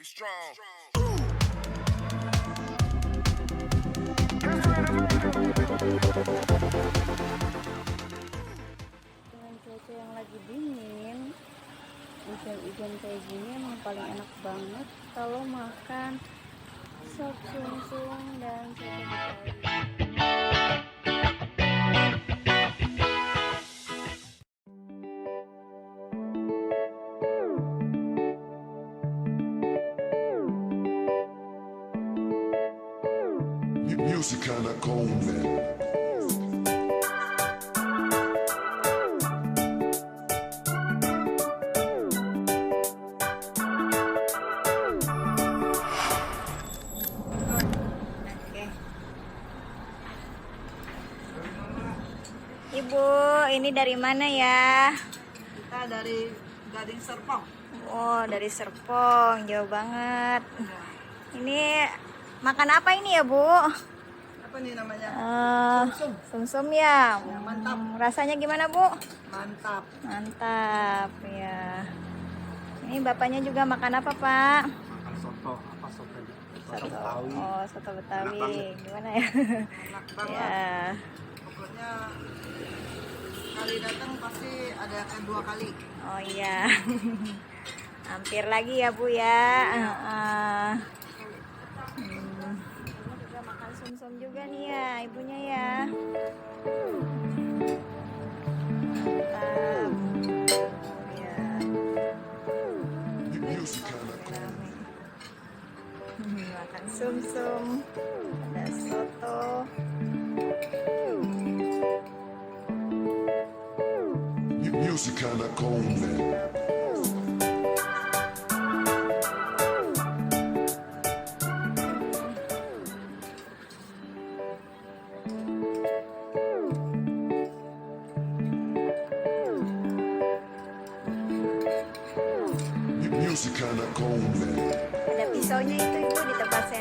strong. Dengan cuaca yang lagi dingin, hujan-hujan kayak gini emang paling enak banget kalau makan sop sumsum dan soto betawi. Music kinda cold, man. Oke. Ibu, ini dari mana ya? Kita dari Serpong. Oh, dari Serpong, jauh banget. Ini makan apa ini ya, Bu? Apa nih namanya? Sumsum. Sumsum ya. Ya, mantap. Rasanya gimana, Bu? Mantap. Mantap ya. Ini bapaknya juga makan apa, Pak? Makan soto, apa soto? Soto Soto. Betawi. Oh, soto Betawi. Enak banget. Gimana ya? Enak banget. Ya. Pokoknya kali datang pasti ada kedua kali. Oh iya. Hampir lagi ya, Bu ya. Ini juga makan sumsum juga nih ya, ibunya ya. Mantap. Ya. Music kinda cold. Rame. Makan sumsum, ada soto. Music kinda cold, man. Music kinda cold, man. Ada pisaunya itu, Ibu, di tempat saya